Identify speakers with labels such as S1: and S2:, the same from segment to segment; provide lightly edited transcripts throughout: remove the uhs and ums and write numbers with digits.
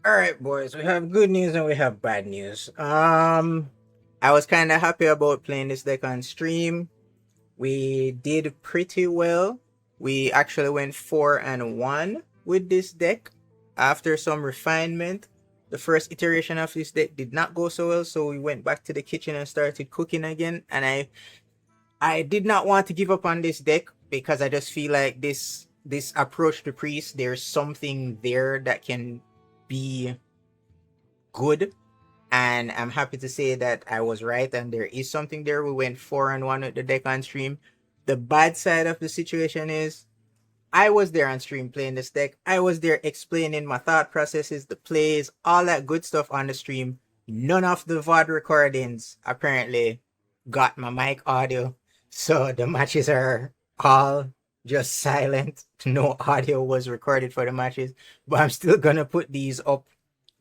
S1: All right, boys. We have good news and we have bad news. I was kind of happy about playing this deck on stream. We did pretty well. We actually went 4-1 with this deck after some refinement. The first iteration of this deck did not go so well, so we went back to the kitchen and started cooking again. And I did not want to give up on this deck because I just feel like this approach to priest, there's something there that can be good, and I'm happy to say that I was right and there is something there. We went 4-1 with the deck on stream. The bad side of the situation is I was there on stream playing this deck. I was there explaining my thought processes, the plays, all that good stuff on the stream. None of the VOD recordings apparently got my mic audio. So the matches are all just silent. No audio was recorded for the matches. But I'm still gonna put these up.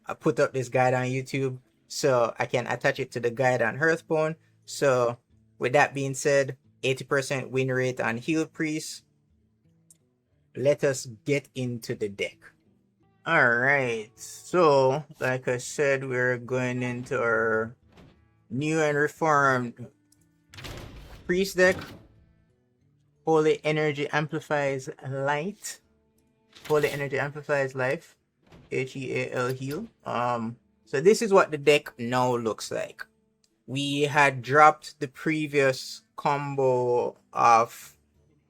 S1: I put up this guide on YouTube so I can attach it to the guide on Hearthstone. So with that being said, 80% win rate on Heal Priest. Let us get into the deck. Alright, so like I said, we're going into our new and reformed Priest deck. Holy Energy Amplifies Light. Holy Energy Amplifies Life. H.E.A.L heal. So this is what the deck now looks like. We had dropped the previous combo of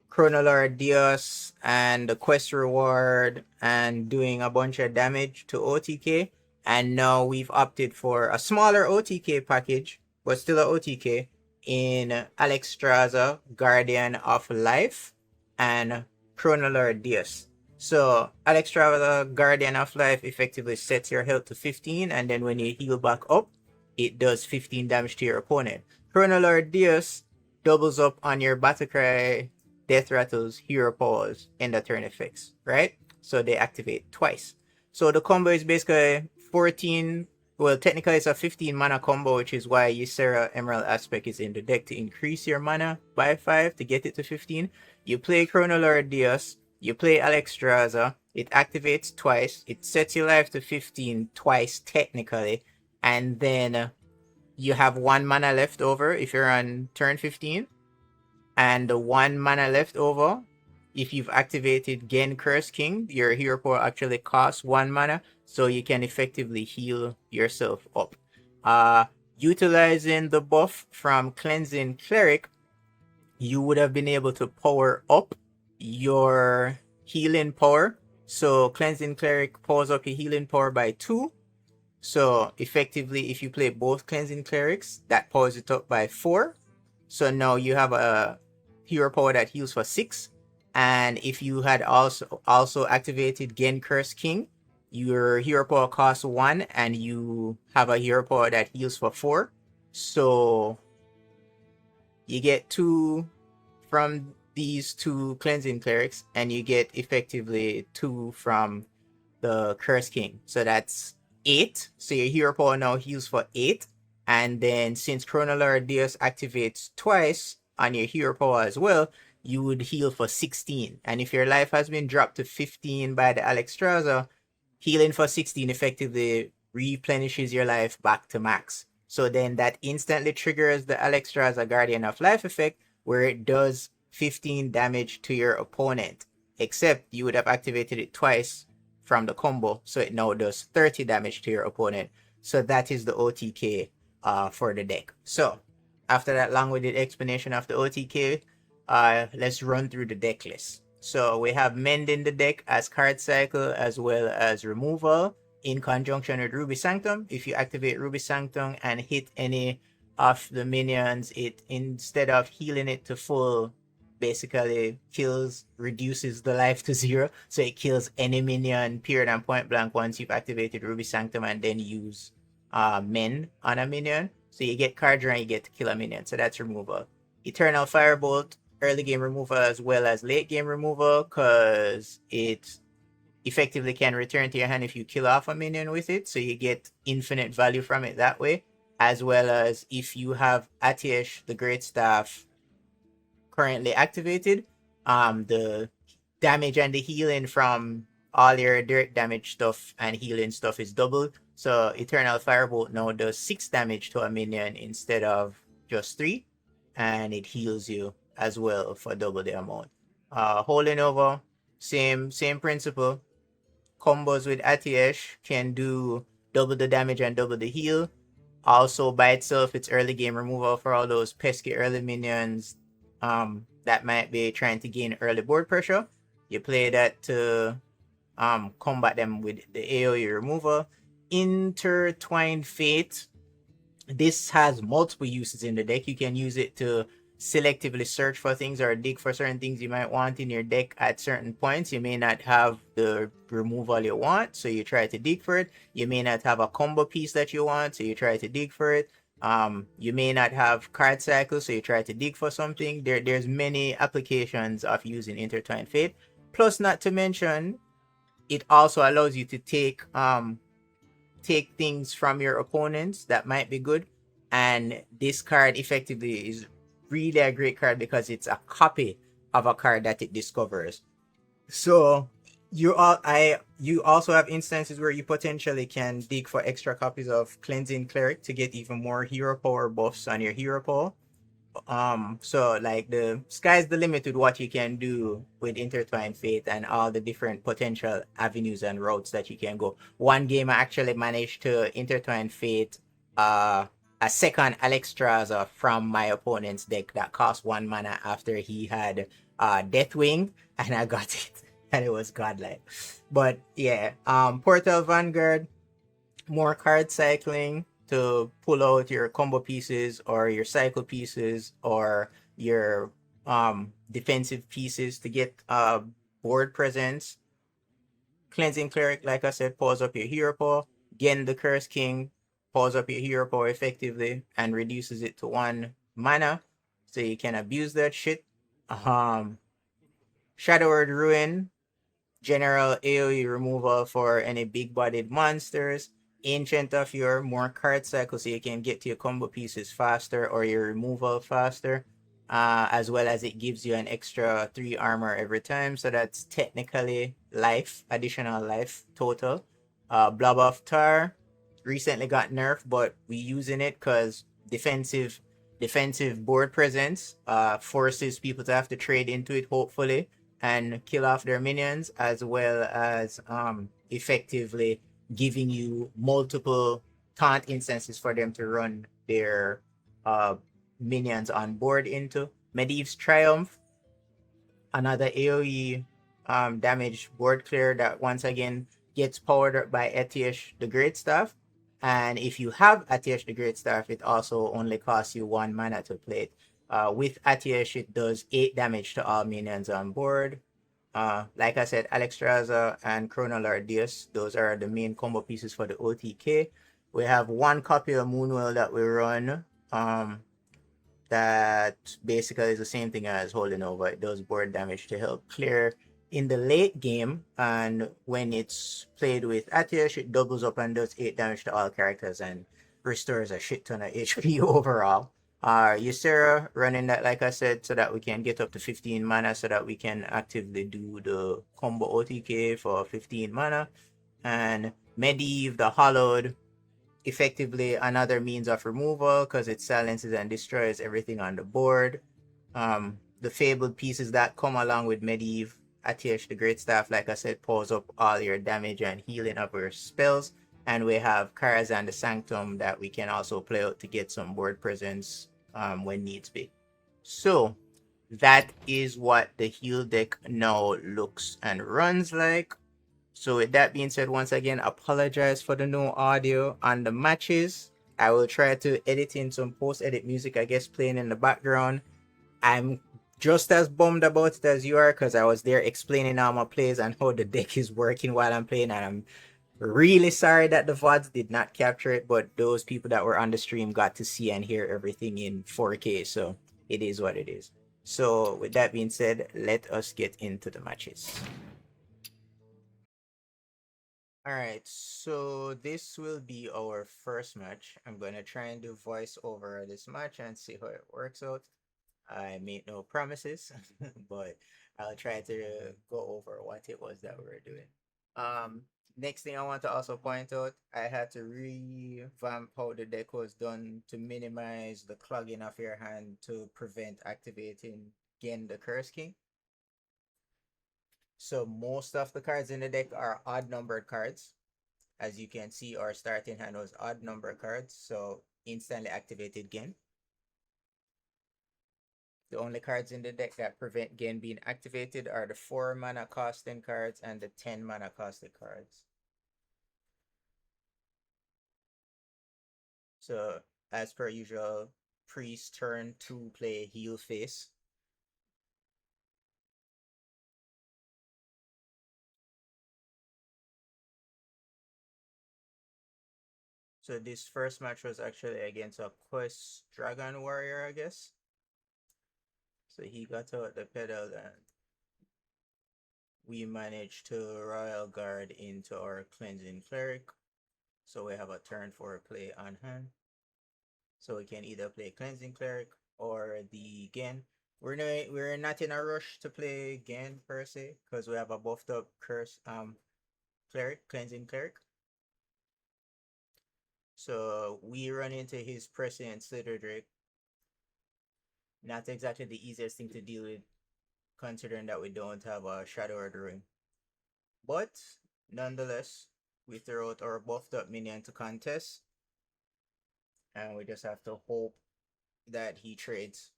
S1: Chrono-Lord Deios and the quest reward and doing a bunch of damage to OTK. And now we've opted for a smaller OTK package, but still a OTK, in Alexstrasza, Guardian of Life, and Chrono-Lord Deios. So Alexstrasza, Guardian of Life, effectively sets your health to 15, and then when you heal back up, it does 15 damage to your opponent. Chrono-Lord Deios doubles up on your Battlecry, Death Rattles, Hero Pause, End of Turn effects, right? So they activate twice. So the combo is basically 14, well, technically it's a 15 mana combo, which is why Ysera Emerald Aspect is in the deck to increase your mana by 5 to get it to 15. You play Chrono-Lord Deios, you play Alexstrasza, it activates twice, it sets your life to 15 twice technically, and then you have 1 mana left over if you're on turn 15, and the 1 mana left over, if you've activated Genn Curse King, your hero power actually costs 1 mana, so you can effectively heal yourself up. Utilizing the buff from Cleansing Cleric, you would have been able to power up your healing power. So Cleansing Cleric powers up your healing power by 2. So effectively, if you play both Cleansing Clerics, that powers it up by 4. So now you have a hero power that heals for 6. And if you had also activated Genn Curse King, your hero power costs 1, and you have a hero power that heals for 4. So you get 2 from these 2 Cleansing Clerics, and you get effectively 2 from the Curse King. So that's 8. So your hero power now heals for 8. And then since Chrono-Lord Deios activates twice on your hero power as well, you would heal for 16. And if your life has been dropped to 15 by the Alexstrasza, healing for 16 effectively replenishes your life back to max. So then that instantly triggers the Alexstrasza Guardian of Life effect, where it does 15 damage to your opponent. Except you would have activated it twice from the combo, so it now does 30 damage to your opponent. So that is the OTK for the deck. So after that long-winded explanation of the OTK, let's run through the deck list. So we have Mend in the deck as card cycle as well as removal in conjunction with Ruby Sanctum. If you activate Ruby Sanctum and hit any of the minions, it, instead of healing it to full, basically reduces the life to 0. So it kills any minion, period and point blank, once you've activated Ruby Sanctum and then use Mend on a minion. So you get card draw and you get to kill a minion. So that's removal. Eternal Firebolt, early game removal as well as late game removal, because it effectively can return to your hand if you kill off a minion with it. So you get infinite value from it that way. As well as if you have Atiesh the Greatstaff currently activated, the damage and the healing from all your direct damage stuff and healing stuff is doubled. So Eternal Firebolt now does 6 damage to a minion instead of just 3, and it heals you as well for double the amount. Holding over, same principle. Combos with Atiesh can do double the damage and double the heal. Also, by itself, it's early game removal for all those pesky early minions that might be trying to gain early board pressure. You play that to combat them with the AoE removal. Intertwined Fate. This has multiple uses in the deck. You can use it to selectively search for things or dig for certain things you might want in your deck at certain points. You may not have the removal you want, so you try to dig for it. You may not have a combo piece that you want, so you try to dig for it. You may not have card cycles, so you try to dig for something. There's many applications of using Intertwined Fate. Plus, not to mention, it also allows you to take things from your opponents that might be good, and this card effectively is really a great card because it's a copy of a card that it discovers. So you also have instances where you potentially can dig for extra copies of Cleansing Cleric to get even more hero power buffs on your hero pool. So like the sky's the limit with what you can do with Intertwined Fate and all the different potential avenues and routes that you can go. One game I actually managed to Intertwine Fate a second Alexstrasza from my opponent's deck that cost 1 mana after he had Deathwing, and I got it. And it was godlike. But yeah, Portal Vanguard, more card cycling to pull out your combo pieces or your cycle pieces or your defensive pieces to get board presence. Cleansing Cleric, like I said, pause up your hero power. Genn the Curse King, pause up your hero power effectively and reduces it to 1 mana, so you can abuse that shit. Shadow Word Ruin, general AoE removal for any big-bodied monsters. Ancient of Yore, more card cycle so you can get to your combo pieces faster or your removal faster. As well as it gives you an extra 3 armor every time, so that's technically life, additional life total. Blob of Tar recently got nerfed, but we using it because defensive board presence forces people to have to trade into it, hopefully, and kill off their minions, as well as effectively giving you multiple taunt instances for them to run their minions on board into. Medivh's Triumph, another AoE damage board clear that once again gets powered up by Atiesh the Greatstaff. And if you have Atiesh the Greatstaff, it also only costs you 1 mana to play it. With Atiesh, it does 8 damage to all minions on board. Like I said, Alexstrasza and Chrono-Lord Deios, those are the main combo pieces for the OTK. We have 1 copy of Moonwell that we run. That basically is the same thing as holding over. It does board damage to help clear in the late game, and when it's played with Atiesh, it doubles up and does 8 damage to all characters and restores a shit ton of HP overall. Ysera running that, like I said, so that we can get up to 15 mana so that we can actively do the combo OTK for 15 mana. And Medivh the Hallowed, effectively another means of removal because it silences and destroys everything on the board. The fabled pieces that come along with Medivh, Atiesh the Greatstaff, like I said, pulls up all your damage and healing of your spells. And we have Karazhan the Sanctum that we can also play out to get some board presence when needs be. So that is what the H.E.A.L deck now looks and runs like. So with that being said, once again, apologize for the no audio on the matches. I will try to edit in some post-edit music, I guess, playing in the background. I'm just as bummed about it as you are because I was there explaining all my plays and how the deck is working while I'm playing, and I'm really sorry that the VODs did not capture it, but those people that were on the stream got to see and hear everything in 4K, so it is what it is. So with that being said, let us get into the matches. Alright, so this will be our first match. I'm going to try and do voice over this match and see how it works out. I made no promises, but I'll try to go over what it was that we were doing. Next thing I want to also point out, I had to revamp how the deck was done to minimize the clogging of your hand to prevent activating Genn the Curse King. So most of the cards in the deck are odd numbered cards. As you can see, our starting hand was odd number cards, so instantly activated Genn. The only cards in the deck that prevent Genn being activated are the 4 mana costing cards and the 10 mana costing cards. So, as per usual, Priest turn to play Heal Face. So this first match was actually against a Quest Dragon Warrior, I guess. So he got out the pedal and we managed to Royal Guard into our Cleansing Cleric. So we have a turn 4 play on hand. So we can either play Cleansing Cleric or the Genn. We're not in a rush to play Genn per se, because we have a buffed up Cleansing Cleric. So we run into his Prescient Slither Drake. Not exactly the easiest thing to deal with, considering that we don't have a Shadow or the Ring. But nonetheless, we throw out our buffed up minion to contest. And we just have to hope that he trades.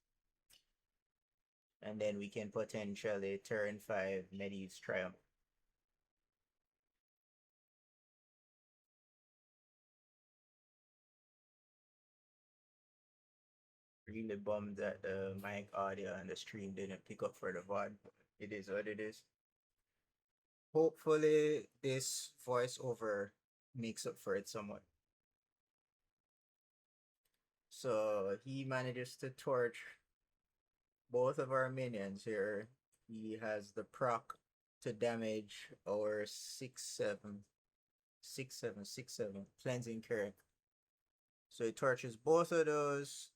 S1: And then we can potentially turn 5 Medivh's Triumph. Really bummed that the mic audio and the stream didn't pick up for the VOD. It is what it is. Hopefully this voiceover makes up for it somewhat. So he manages to torch both of our minions here. He has the proc to damage our 6/7 cleansing Cleric. So he torches both of those.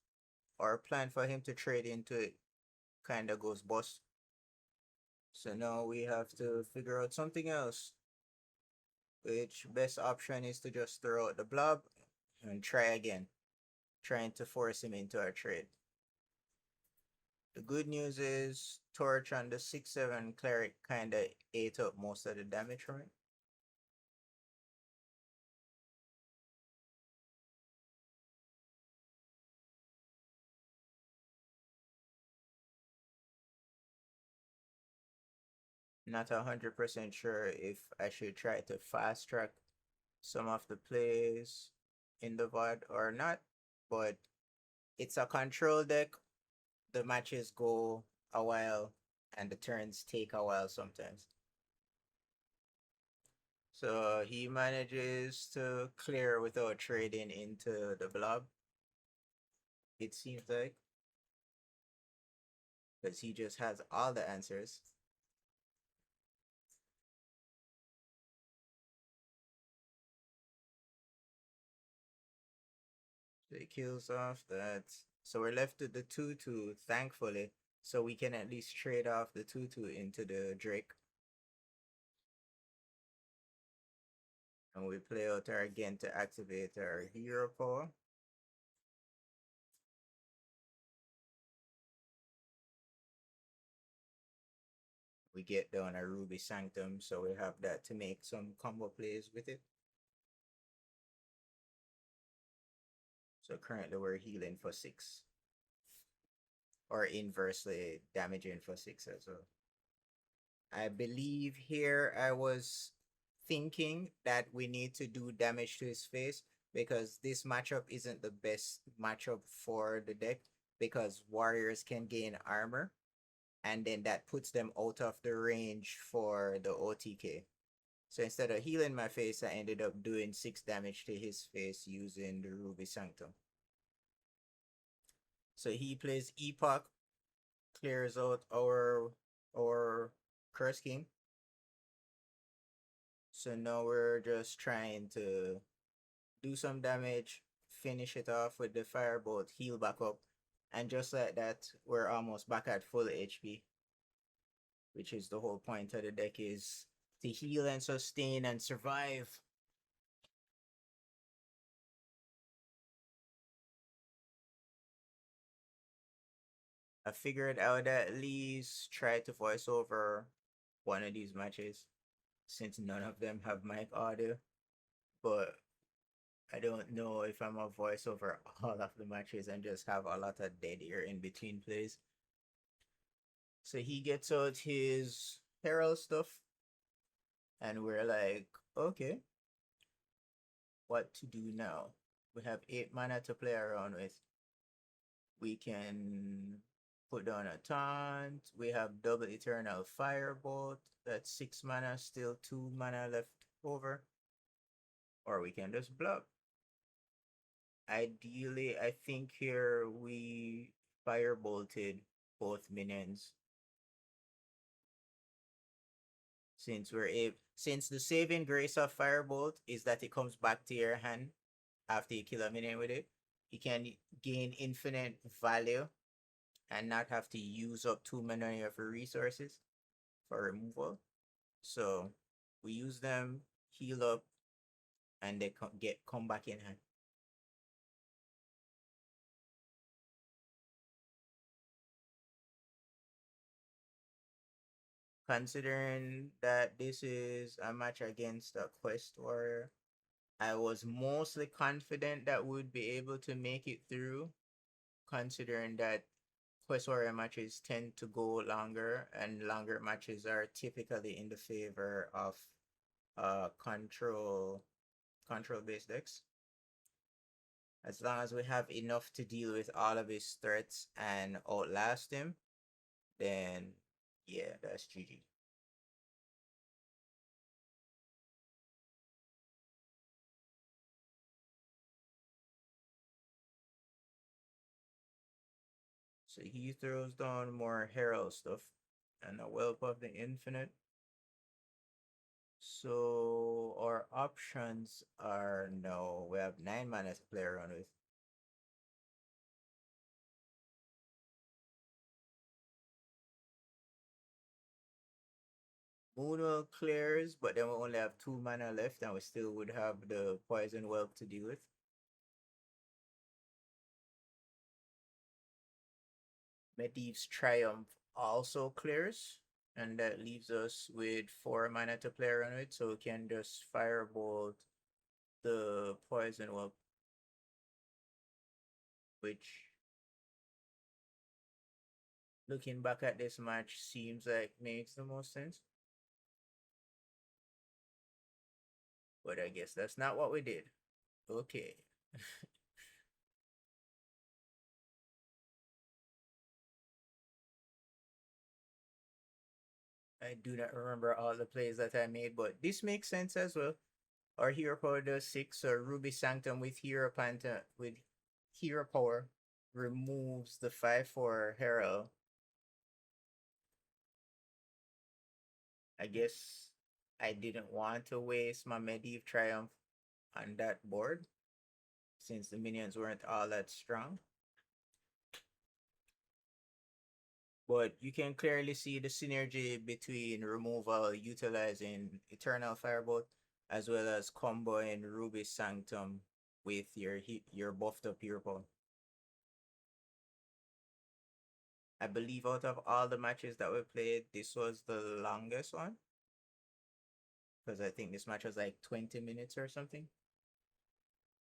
S1: Our plan for him to trade into it kind of goes bust. So now we have to figure out something else. Which best option is to just throw out the blob and try again, trying to force him into our trade. The good news is Torch on the 6/7 Cleric kind of ate up most of the damage from it. Not 100% sure if I should try to fast track some of the plays in the VOD or not, but it's a control deck. The matches go a while and the turns take a while sometimes. So he manages to clear without trading into the blob, it seems like. Because he just has all the answers. So he kills off that. So we're left with the 2/2, thankfully. So we can at least trade off the 2/2 into the Drake. And we play out our again to activate our hero power. We get down a Ruby Sanctum, so we have that to make some combo plays with it. So currently we're healing for 6. Or inversely damaging for 6 as well. I believe here I was thinking that we need to do damage to his face because this matchup isn't the best matchup for the deck because warriors can gain armor and then that puts them out of the range for the OTK. So instead of healing my face, I ended up doing 6 damage to his face using the Ruby Sanctum. So he plays Epoch, clears out our Curse King. So now we're just trying to do some damage, finish it off with the Firebolt, heal back up, and just like that, we're almost back at full HP. Which is the whole point of the deck, is to heal and sustain and survive. I figured I would at least try to voice over one of these matches since none of them have mic audio. But I don't know if I'm a voice over all of the matches and just have a lot of dead air in between plays. So he gets out his Herald stuff, and we're like, okay, what to do now? We have 8 mana to play around with. We can put down a taunt. We have double Eternal Firebolt. That's 6 mana, still 2 mana left over. Or we can just block. Ideally, I think here we Firebolted both minions. Since the saving grace of Firebolt is that it comes back to your hand after you kill a minion with it, you can gain infinite value and not have to use up 2 mana of your resources for removal. So we use them, heal up, and they come back in hand. Considering that this is a match against a quest warrior, I was mostly confident that we'd be able to make it through, considering that quest warrior matches tend to go longer, and longer matches are typically in the favor of control based decks. As long as we have enough to deal with all of his threats and outlast him, then yeah, that's GG. So he throws down more Herald stuff and a Whelp of the Infinite. So our options are no, we have 9 mana to play around with. Moonwell clears, but then we only have 2 mana left and we still would have the Poison Whelp to deal with. Medivh's Triumph also clears, and that leaves us with 4 mana to play around with, so we can just Firebolt the Poison Whelp, which, looking back at this match, seems like makes the most sense. But I guess that's not what we did. Okay. I do not remember all the plays that I made, but this makes sense as well. Our hero power does 6, so Ruby Sanctum with hero power removes the 5/4 Herald. I guess I didn't want to waste my Medivh Triumph on that board since the minions weren't all that strong. But you can clearly see the synergy between removal utilizing Eternal Firebolt as well as comboing Ruby Sanctum with your buffed up hero. I believe out of all the matches that we played, this was the longest one. Because I think this match was like 20 minutes or something.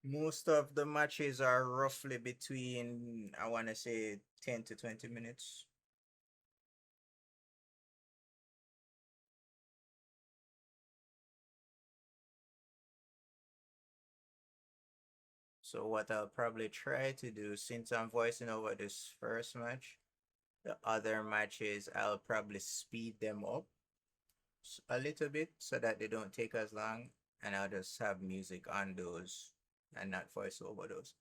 S1: Most of the matches are roughly between, I want to say, 10 to 20 minutes. So what I'll probably try to do, since I'm voicing over this first match, the other matches, I'll probably speed them up a little bit so that they don't take as long, and I'll just have music on those and not voice over those.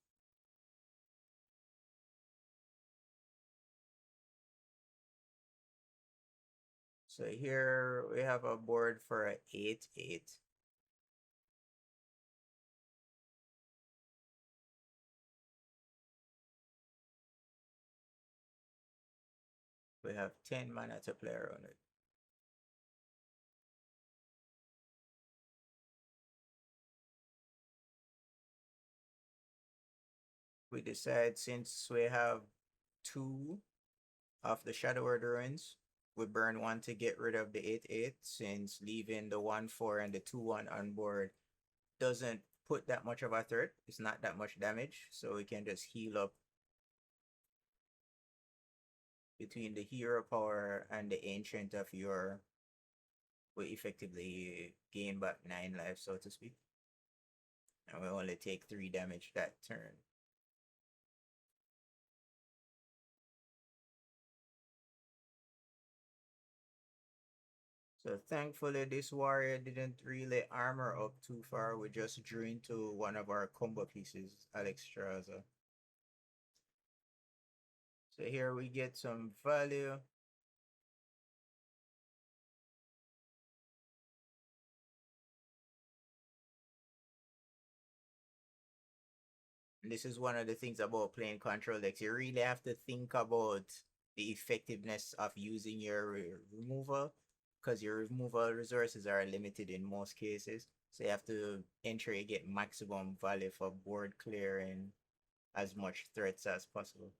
S1: So here we have a board for a 8/8. We have 10 mana to play around it. we decide since we have 2 of the Shadow Word Ruins, we burn 1 to get rid of the 8/8, since leaving the 1/4 and the 2/1 on board doesn't put that much of a threat. It's not that much damage, so we can just heal up between the hero power and the Ancient of Yore. We effectively gain back 9 life, so to speak. And we only take 3 damage that turn. So thankfully this warrior didn't really armor up too far. We just drew into one of our combo pieces, Alexstrasza. So here we get some value. This is one of the things about playing control decks. You really have to think about the effectiveness of using your removal, because your removal resources are limited in most cases. So you have to ensure you get maximum value for board clearing as much threats as possible.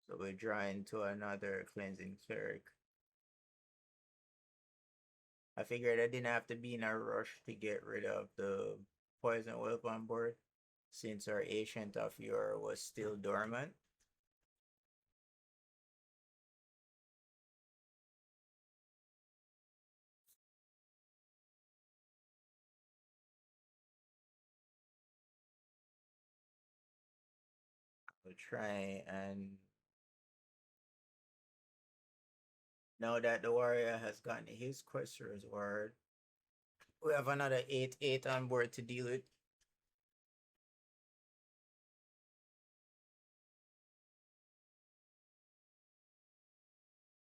S1: So we're drawing to another Cleansing Cleric. I figured I didn't have to be in a rush to get rid of the Poison Whelp on board, since our Ancient of Yore was still dormant. We'll try and now that the warrior has gotten his quest reward, we have another 8/8 on board to deal with.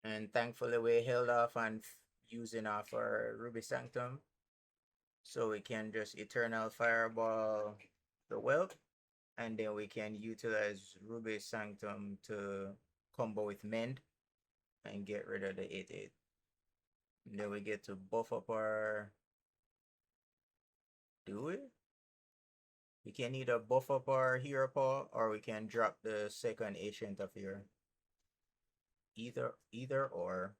S1: And thankfully we held off on using off our Ruby Sanctum, so we can just Eternal Fireball the Whelp, and then we can utilize Ruby Sanctum to combo with Mend and get rid of the 8/8. And then we get to buff up our... Do we? We can either buff up our hero power, or we can drop the second Ancient of Yore. Either or.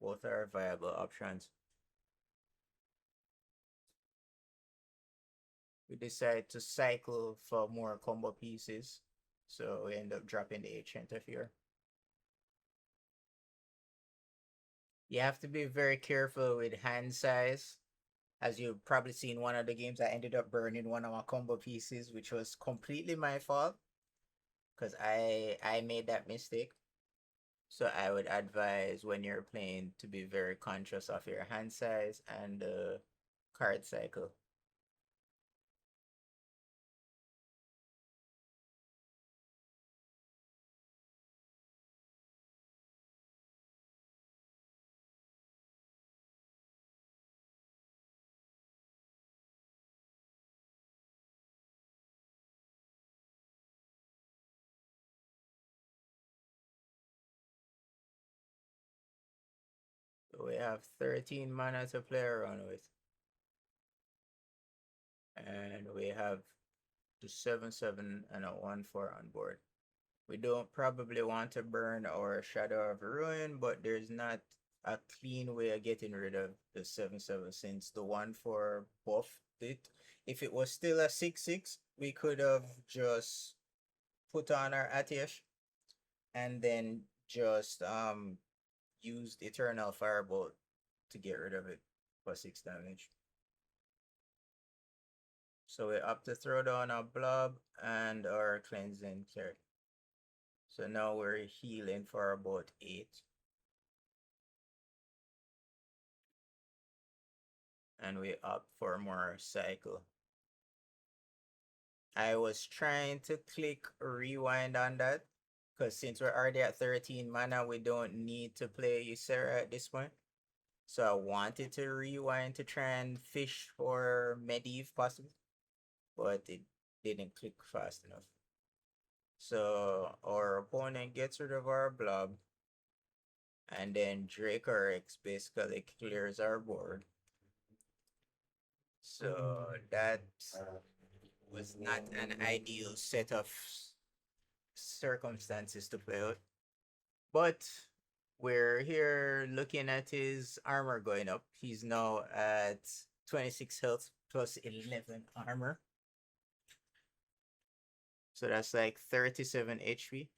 S1: Both are viable options. We decide to cycle for more combo pieces, so we end up dropping the Ancient of Yore. You have to be very careful with hand size. As you've probably seen, one of the games I ended up burning one of my combo pieces, which was completely my fault, because I made that mistake. So I would advise when you're playing to be very conscious of your hand size and the card cycle. So we have 13 mana to play around with. And we have the 7/7 and a 1/4 on board. We don't probably want to burn our Shadow of Ruin, but there's not a clean way of getting rid of the 7/7, since the 1/4 buffed it. If it was still a 6/6, we could have just put on our Atiesh and then just used Eternal Firebolt to get rid of it for 6 damage. So we opt to throw down our Blob and our Cleansing Cleric. So now we're healing for about 8. And we opt for more cycle. I was trying to click rewind on that, because since we're already at 13 mana, we don't need to play Ysera at this point. So I wanted to rewind to try and fish for Medivh possibly, but it didn't click fast enough. So our opponent gets rid of our Blob, and then Dracorex basically clears our board. So that was not an ideal set of circumstances to play out. But we're here looking at his armor going up. He's now at 26 health plus 11 armor. So that's like 37 HP.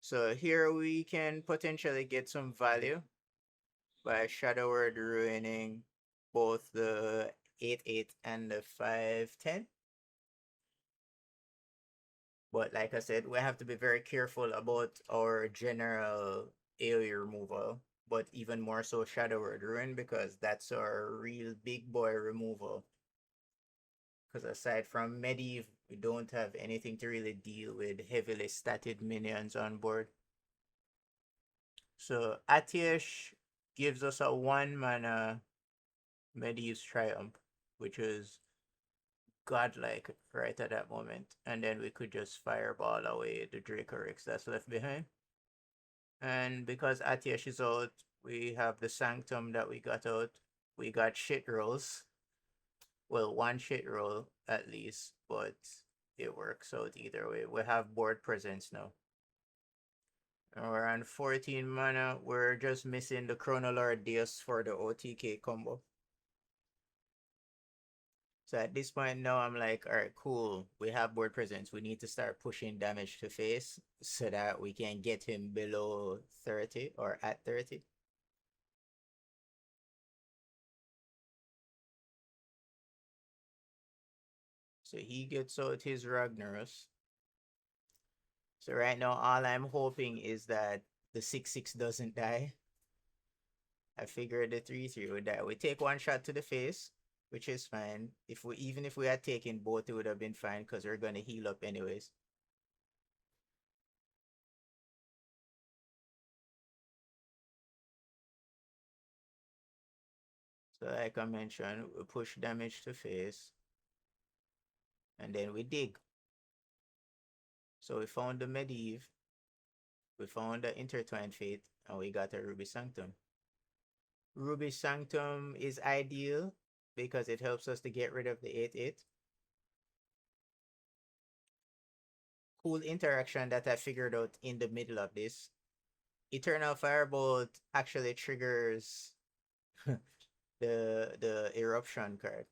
S1: So here we can potentially get some value by Shadow Word ruining both the 8/8 and the 5/10. But like I said, we have to be very careful about our general AoE removal, but even more so Shadow Word Ruin, because that's our real big boy removal. Because aside from Medivh, we don't have anything to really deal with heavily statted minions on board. So Atiesh gives us a 1-mana Medivh's Triumph, which is godlike right at that moment. And then we could just fireball away the Dracorix that's left behind. And because Atiesh is out, we have the Sanctum that we got out. We got shit rolls. Well, one shit roll at least, but it works out either way. We have board presence now. And we're on 14 mana. We're just missing the Chrono-Lord Deios for the OTK combo. So at this point now, I'm like, all right, cool. We have board presence. We need to start pushing damage to face so that we can get him below 30 or at 30. So he gets out his Ragnaros. So right now, all I'm hoping is that the 6/6 doesn't die. I figured the 3/3 would die. We take one shot to the face, which is fine. Even if we had taken both, it would have been fine because we're gonna heal up anyways. So like I mentioned, we push damage to face. And then we dig. So we found the Medivh. We found the Intertwined Fate. And we got a Ruby Sanctum. Ruby Sanctum is ideal because it helps us to get rid of the 8/8. Cool interaction that I figured out in the middle of this. Eternal Firebolt actually triggers the Eruption card.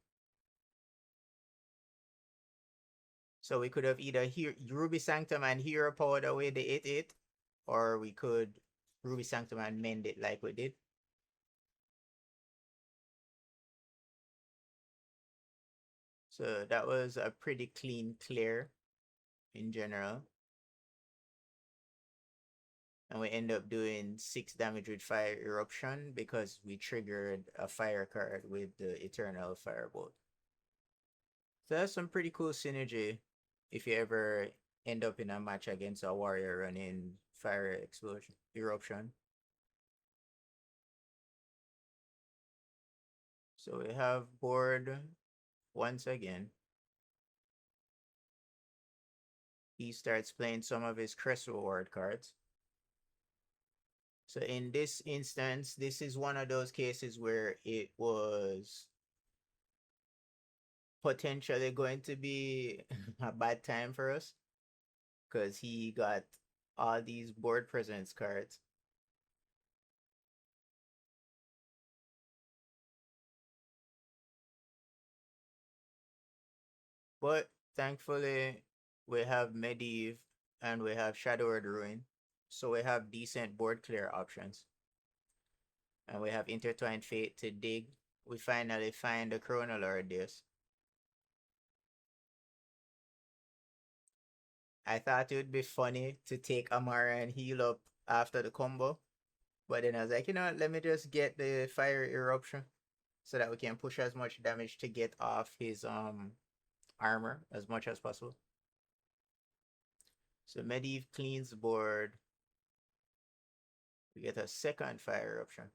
S1: So we could have either Ruby Sanctum and Hero powered away the 8/8, or we could Ruby Sanctum and mend it like we did. So that was a pretty clean clear in general. And we end up doing 6 damage with Fire Eruption because we triggered a fire card with the Eternal Firebolt. So that's some pretty cool synergy if you ever end up in a match against a warrior running Fire Explosion Eruption. So we have board once again. He starts playing some of his Crest Reward cards. So in this instance, this is one of those cases where it was potentially going to be a bad time for us because he got all these board presence cards. But thankfully, we have Medivh and we have Shadow Word Ruin. So we have decent board clear options. And we have Intertwined Fate to dig. We finally find the Chrono-Lord Deios. I thought it would be funny to take Amara and heal up after the combo. But then I was like, you know what, let me just get the Fire Eruption so that we can push as much damage to get off his armor as much as possible. So Medivh cleans board. We get a second Fire Eruption.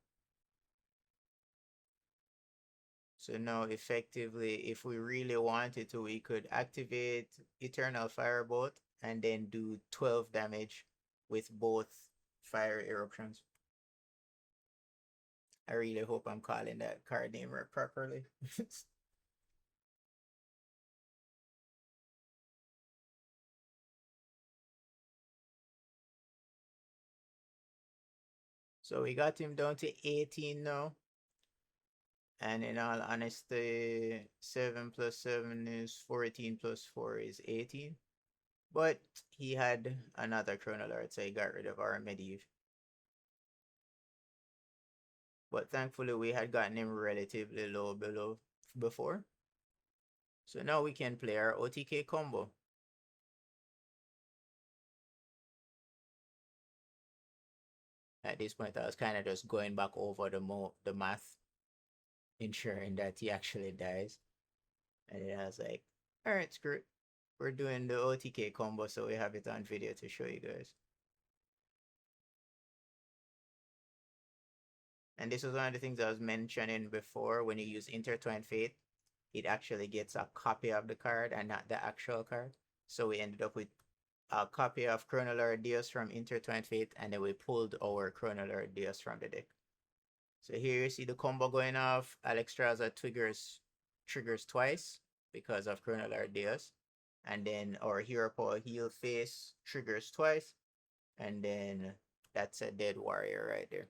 S1: So now effectively, if we really wanted to, we could activate Eternal Firebolt and then do 12 damage with both Fire Eruptions. I really hope I'm calling that card name properly. So we got him down to 18 now. And in all honesty, 7 plus 7 is 14 plus 4 is 18. But he had another Chrono-Lord, so he got rid of our Medivh. But thankfully we had gotten him relatively low below before. So now we can play our OTK combo. At this point I was kind of just going back over the math, ensuring that he actually dies. And then I was like, alright, screw it. We're doing the OTK combo, so we have it on video to show you guys. And this was one of the things I was mentioning before. When you use Intertwined Fate, it actually gets a copy of the card and not the actual card. So we ended up with a copy of Chrono-Lord Deios from Intertwined Fate, and then we pulled our Chrono-Lord Deios from the deck. So here you see the combo going off. Alexstrasza triggers twice because of Chrono-Lord Deios. And then our Hero Power Heal face triggers twice. And then that's a dead warrior right there.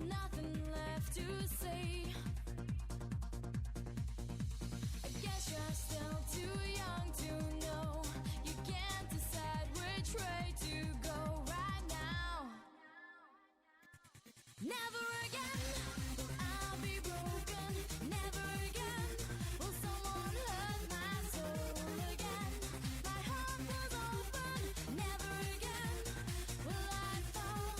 S2: nothing left to say. I guess you're still too young to know. You can't decide which way to go right now. Never again will I be broken. Never again will someone hurt my soul again. My heart was open. Never again will I fall.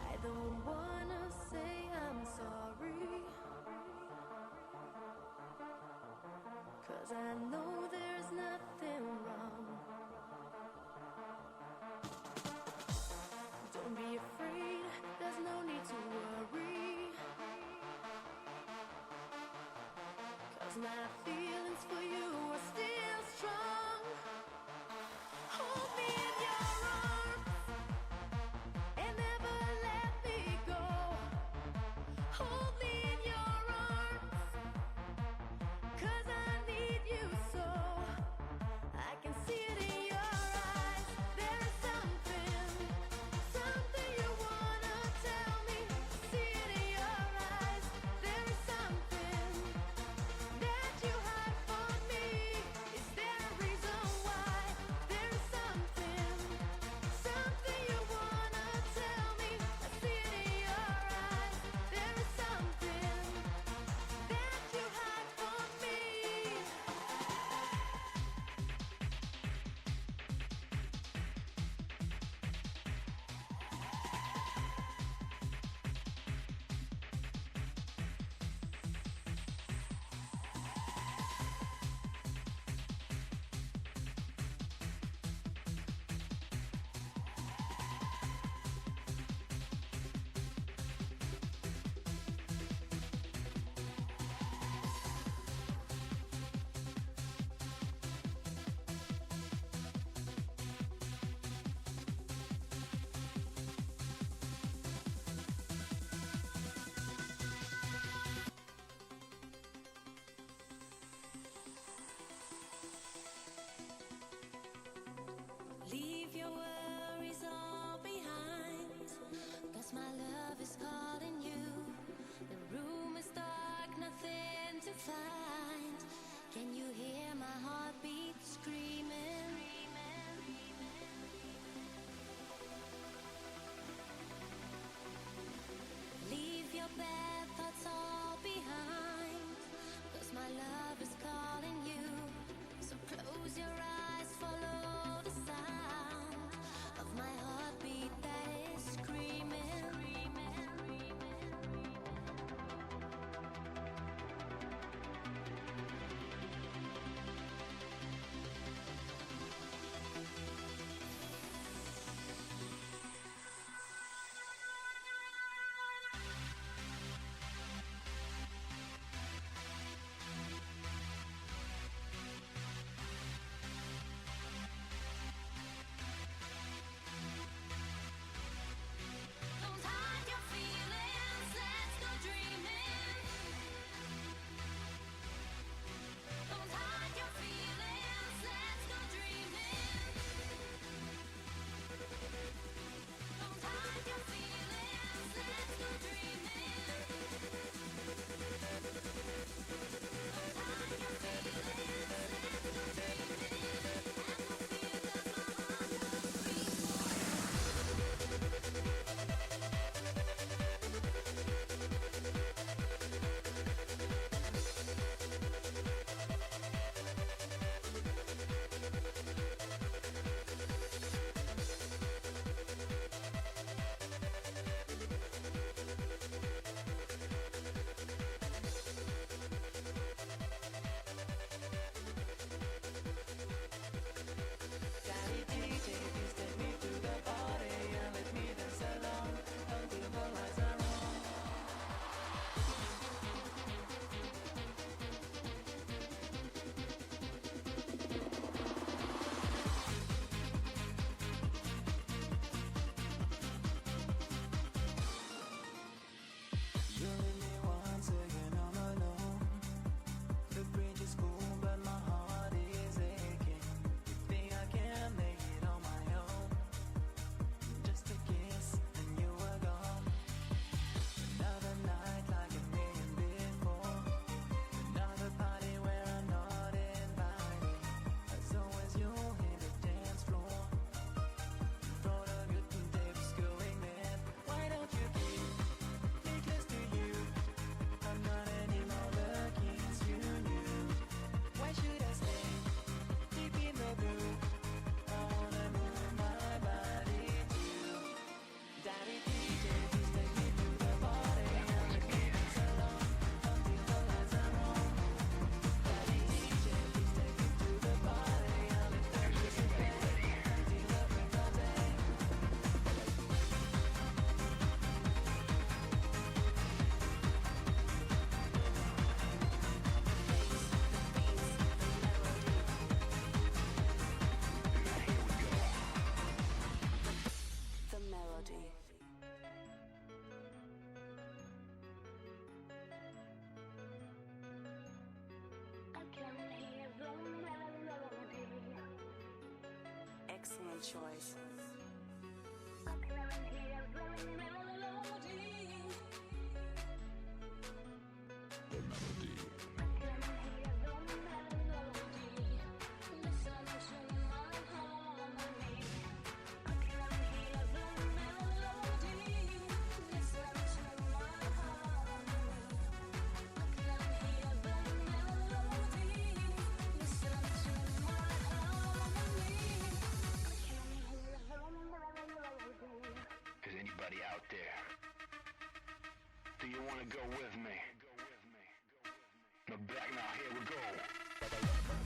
S2: I don't wanna say I'm sorry, 'cause I know there's nothing wrong. Don't be afraid, there's no need to worry, 'cause my feelings for you are still strong. Hold me in your arms and never let me go. Hold me in your arms, 'cause I need you so. I can see it in your eyes. There is something you wanna tell me. See it in your eyes. There is something that you hide from me. Is there a reason why? There is something
S3: hand choice.
S4: Is anybody out there? Do you want to go with me? Now back now, here we go.